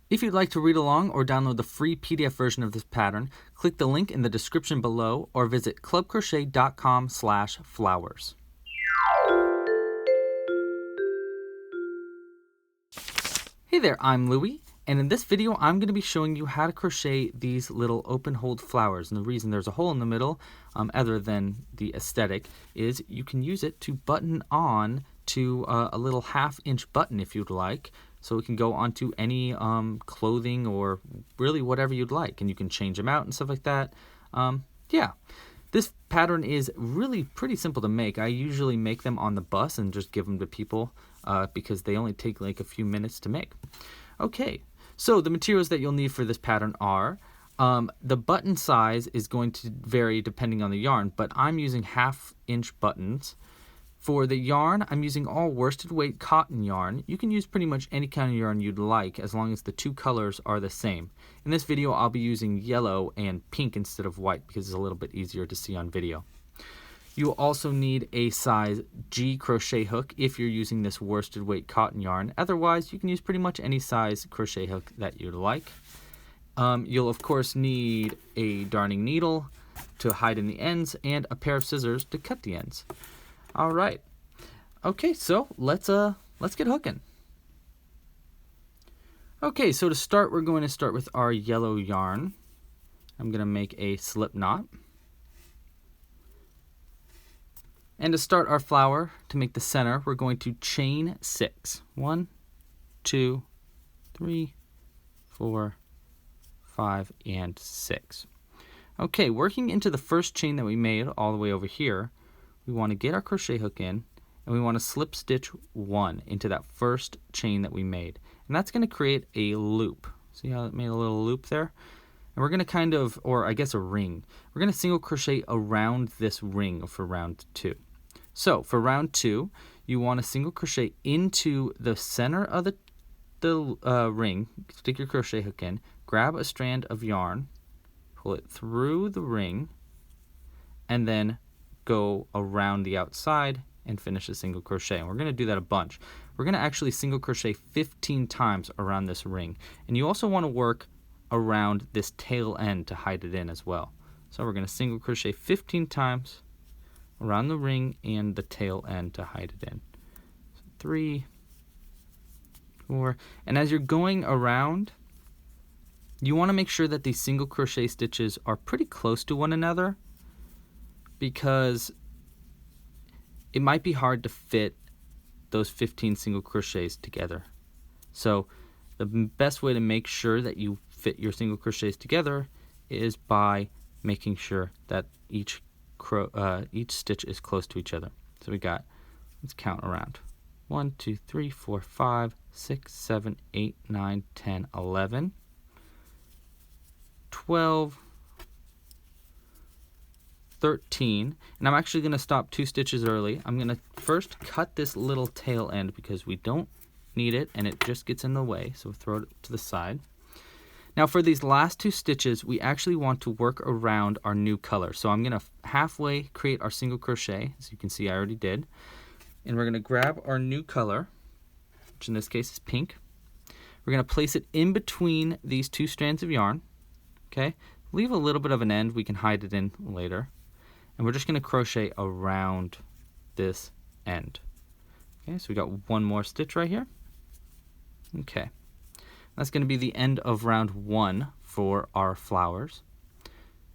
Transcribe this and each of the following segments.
If you'd like to read along or download the free PDF version of this pattern, click the link in the description below or visit clubcrochet.com/flowers. Hey there, I'm Louie, and in this video I'm going to be showing you how to crochet these little open hold flowers. And the reason there's a hole in the middle, other than the aesthetic, is you can use it to button on to a little 1/2 inch button if you'd like. So it can go onto any clothing or really whatever you'd like, and you can change them out and stuff like that. Yeah. This pattern is really pretty simple to make. I usually make them on the bus and just give them to people because they only take like a few minutes to make. Okay, so the materials that you'll need for this pattern are, the button size is going to vary depending on the yarn, but I'm using 1/2 inch buttons. For the yarn, I'm using all worsted weight cotton yarn. You can use pretty much any kind of yarn you'd like as long as the two colors are the same. In this video, I'll be using yellow and pink instead of white because it's a little bit easier to see on video. You'll also need a size G crochet hook if you're using this worsted weight cotton yarn. Otherwise, you can use pretty much any size crochet hook that you'd like. You'll of course need a darning needle to hide in the ends and a pair of scissors to cut the ends. All right. Okay, so let's get hooking. Okay, so to start, we're going to start with our yellow yarn. I'm going to make a slip knot. And to start our flower, to make the center, we're going to chain 6. 1, 2, 3, 4, 5, and 6. Okay, working into the first chain that we made all the way over here, we want to get our crochet hook in, and we want to slip stitch 1 into that first chain that we made. And that's going to create a loop. See how it made a little loop there? And we're going to kind of, or I guess a ring, we're going to single crochet around this ring for round 2. So for round 2, you want to single crochet into the center of the ring, stick your crochet hook in, grab a strand of yarn, pull it through the ring, and then go around the outside and finish a single crochet. And we're going to do that a bunch. We're going to actually single crochet 15 times around this ring. And you also want to work around this tail end to hide it in as well. So we're going to single crochet 15 times around the ring and the tail end to hide it in. So 3, 4, and as you're going around, you want to make sure that these single crochet stitches are pretty close to one another, because it might be hard to fit those 15 single crochets together. So the best way to make sure that you fit your single crochets together is by making sure that each stitch is close to each other. So we got, let's count around. 1, 2, 3, 4, 5, 6, 7, 8, 9, 10, 11, 12, 13, and I'm actually going to stop 2 stitches early. I'm going to first cut this little tail end because we don't need it and it just gets in the way, so throw it to the side. Now for these last 2 stitches, we actually want to work around our new color. So I'm going to halfway create our single crochet, as you can see I already did, and we're going to grab our new color, which in this case is pink. We're going to place it in between these 2 strands of yarn. Okay, leave a little bit of an end, we can hide it in later. And we're just going to crochet around this end. Okay, so we got one more stitch right here. Okay, that's going to be the end of round 1 for our flowers.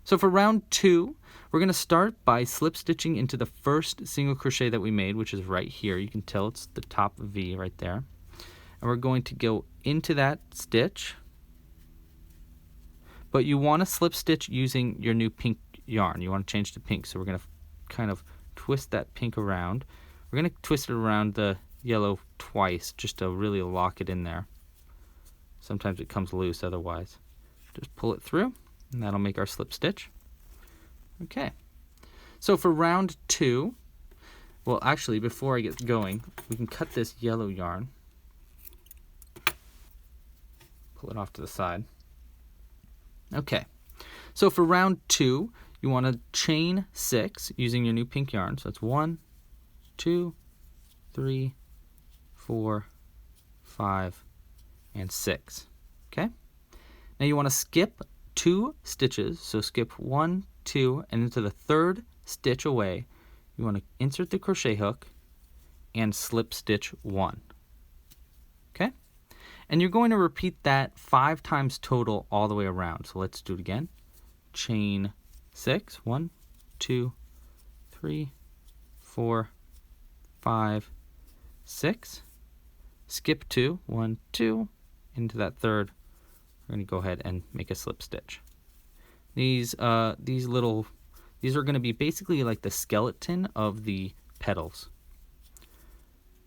So for round 2, we're going to start by slip stitching into the first single crochet that we made, which is right here. You can tell it's the top V right there. And we're going to go into that stitch, but you want to slip stitch using your new pink yarn. You want to change to pink, so we're going to kind of twist that pink around. We're going to twist it around the yellow twice just to really lock it in there. Sometimes it comes loose otherwise. Just pull it through, and that'll make our slip stitch. Okay, so for round 2, well actually before I get going, we can cut this yellow yarn, pull it off to the side. Okay, so for round 2, you want to chain 6 using your new pink yarn. So that's 1, 2, 3, 4, 5, and 6. Okay. Now you want to skip 2 stitches, so skip 1, 2, and into the 3rd stitch away, you want to insert the crochet hook and slip stitch 1. Okay? And you're going to repeat that 5 times total all the way around. So let's do it again. Chain 6, 1, 2, 3, 4, 5, 6. Skip 2, 1, 2, into that 3rd. We're going to go ahead and make a slip stitch. These are going to be basically like the skeleton of the petals.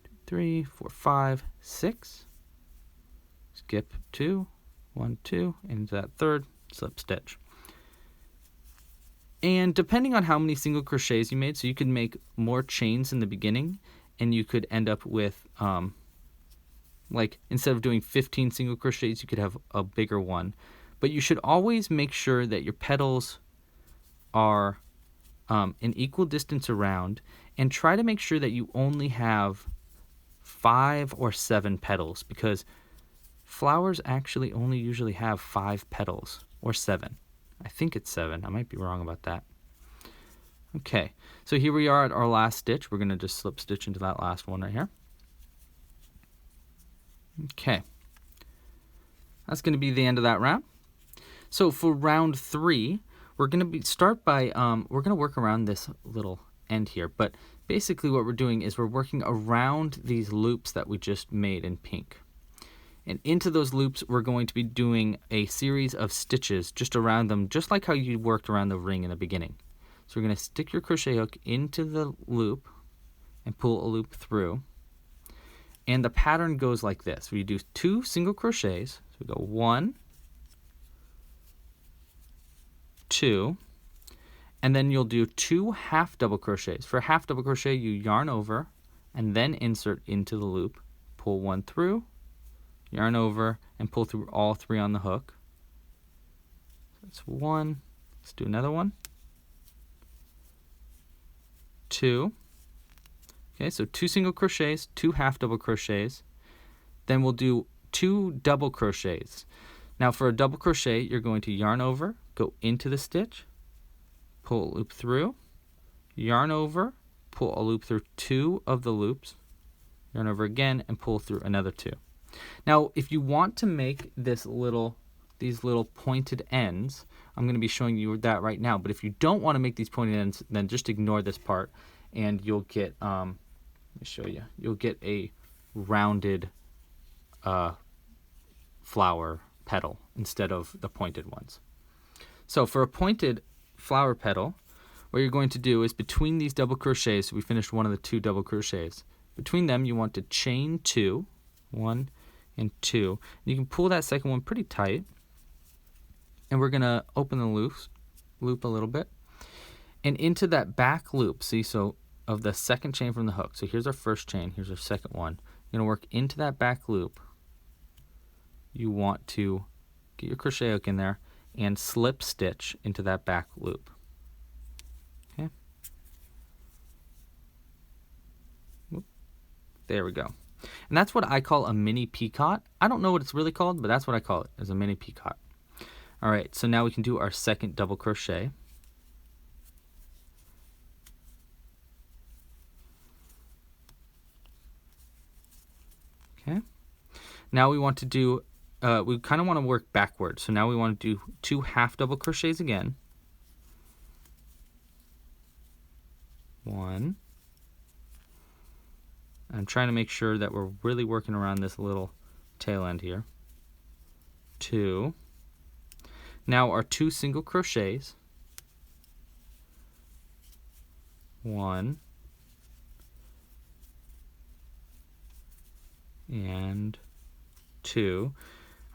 2, 3, 4, 5, 6. Skip 2, 1, 2, into that 3rd, slip stitch. And depending on how many single crochets you made, so you could make more chains in the beginning, and you could end up with like instead of doing 15 single crochets, you could have a bigger one. But you should always make sure that your petals are an equal distance around, and try to make sure that you only have 5 or 7 petals, because flowers actually only usually have 5 petals, or 7. I think it's 7. I might be wrong about that. Okay, so here we are at our last stitch. We're going to just slip stitch into that last one right here. Okay, that's going to be the end of that round. So for round 3, we're going to start by we're going to work around this little end here, but basically what we're doing is we're working around these loops that we just made in pink. And into those loops, we're going to be doing a series of stitches just around them, just like how you worked around the ring in the beginning. So we're going to stick your crochet hook into the loop and pull a loop through. And the pattern goes like this. We do 2 single crochets. So we go 1, 2, and then you'll do 2 half double crochets. For a half double crochet, you yarn over and then insert into the loop, pull 1 through, yarn over, and pull through all 3 on the hook. That's 1. Let's do another one. 2. Okay, so 2 single crochets, 2 half double crochets. Then we'll do 2 double crochets. Now for a double crochet, you're going to yarn over, go into the stitch, pull a loop through, yarn over, pull a loop through 2 of the loops, yarn over again, and pull through another 2. Now, if you want to make these little pointed ends, I'm going to be showing you that right now. But if you don't want to make these pointed ends, then just ignore this part, and you'll get let me show you. You'll get a rounded flower petal instead of the pointed ones. So for a pointed flower petal, what you're going to do is between these double crochets, we finished one of the 2 double crochets. Between them, you want to chain 2, 1 and 2. And you can pull that second one pretty tight. And we're going to open the loop a little bit. And into that back loop, see, so of the second chain from the hook. So here's our first chain, here's our second one. You're going to work into that back loop. You want to get your crochet hook in there and slip stitch into that back loop. Okay. There we go. And that's what I call a mini picot. I don't know what it's really called, but that's what I call it, as a mini picot. All right, so now we can do our second double crochet. Okay. Now we want to do, we kind of want to work backwards. So now we want to do 2 half double crochets again. 1. I'm trying to make sure that we're really working around this little tail end here. 2. Now our 2 single crochets. 1. And 2.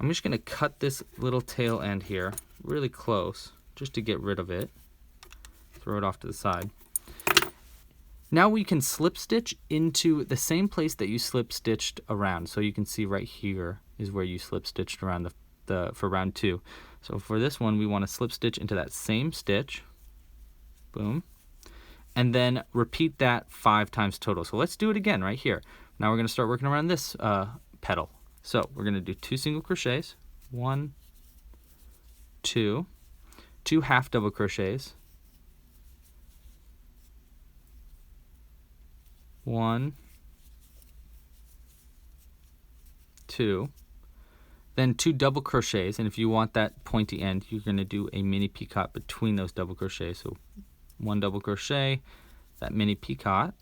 I'm just going to cut this little tail end here really close just to get rid of it. Throw it off to the side. Now we can slip stitch into the same place that you slip stitched around. So you can see right here is where you slip stitched around for round 2. So for this one, we want to slip stitch into that same stitch. Boom. And then repeat that 5 times total. So let's do it again right here. Now we're going to start working around this petal. So we're going to do 2 single crochets. 1, 2, 2 half double crochets, 1, 2, then 2 double crochets, and if you want that pointy end, you're going to do a mini picot between those double crochets. So 1 double crochet, that mini picot,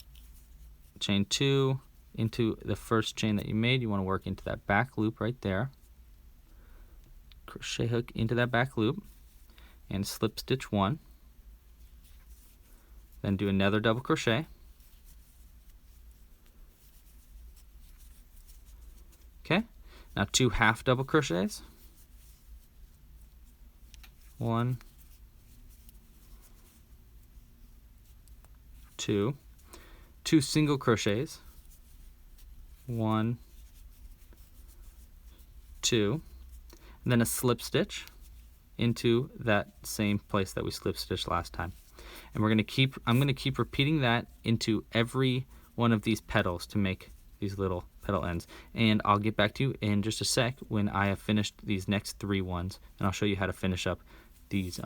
chain 2 into the first chain that you made. You want to work into that back loop right there, crochet hook into that back loop, and slip stitch 1, then do another double crochet, okay. Now 2 half double crochets, 1, 2, 2 single crochets, 1, 2, and then a slip stitch into that same place that we slip stitched last time. And I'm going to keep repeating that into every one of these petals to make these little petal ends. And I'll get back to you in just a sec when I have finished these next 3 ones, and I'll show you how to finish up these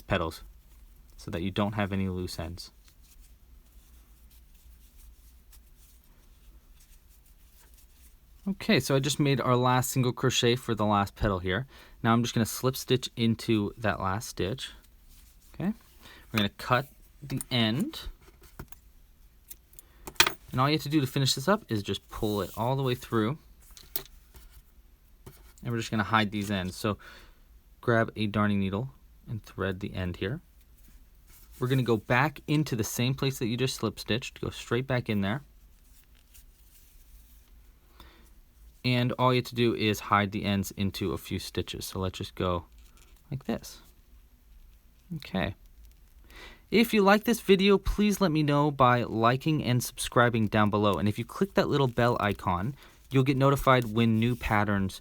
petals so that you don't have any loose ends. Okay, so I just made our last single crochet for the last petal here. Now I'm just going to slip stitch into that last stitch. Okay, we're going to cut the end. And all you have to do to finish this up is just pull it all the way through. And we're just going to hide these ends. So grab a darning needle and thread the end here. We're going to go back into the same place that you just slip stitched. Go straight back in there. And all you have to do is hide the ends into a few stitches. So let's just go like this. Okay. If you like this video, please let me know by liking and subscribing down below. And if you click that little bell icon, you'll get notified when new patterns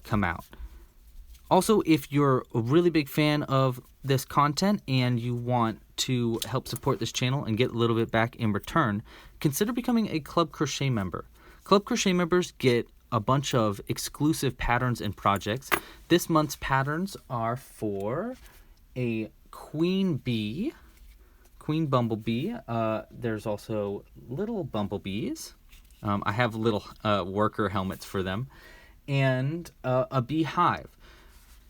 come out. Also, if you're a really big fan of this content and you want to help support this channel and get a little bit back in return, consider becoming a Club Crochet member. Club Crochet members get a bunch of exclusive patterns and projects. This month's patterns are for a queen bumblebee. There's also little bumblebees. I have little worker helmets for them, and a beehive.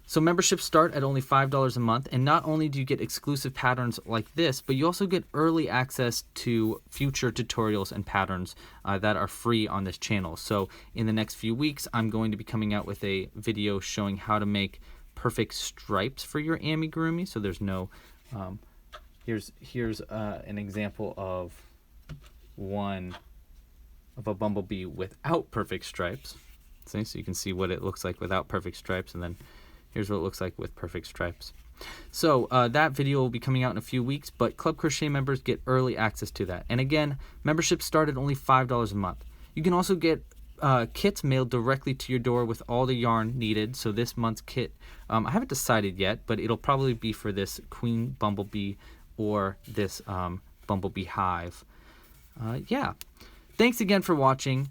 So memberships start at only $5 a month, and not only do you get exclusive patterns like this, but you also get early access to future tutorials and patterns that are free on this channel. So in the next few weeks, I'm going to be coming out with a video showing how to make perfect stripes for your amigurumi. So there's no, here's an example of a bumblebee without perfect stripes. So you can see what it looks like without perfect stripes, and then here's what it looks like with perfect stripes. So that video will be coming out in a few weeks, but Club Crochet members get early access to that. And again, memberships start at only $5 a month. You can also get kits mailed directly to your door with all the yarn needed. So this month's kit, I haven't decided yet, but it'll probably be for this queen bumblebee or this bumblebee hive. Yeah. Thanks again for watching.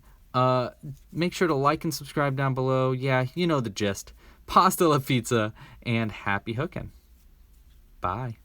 Make sure to like and subscribe down below. Yeah, you know the gist. Pasta la pizza, and happy hooking. Bye.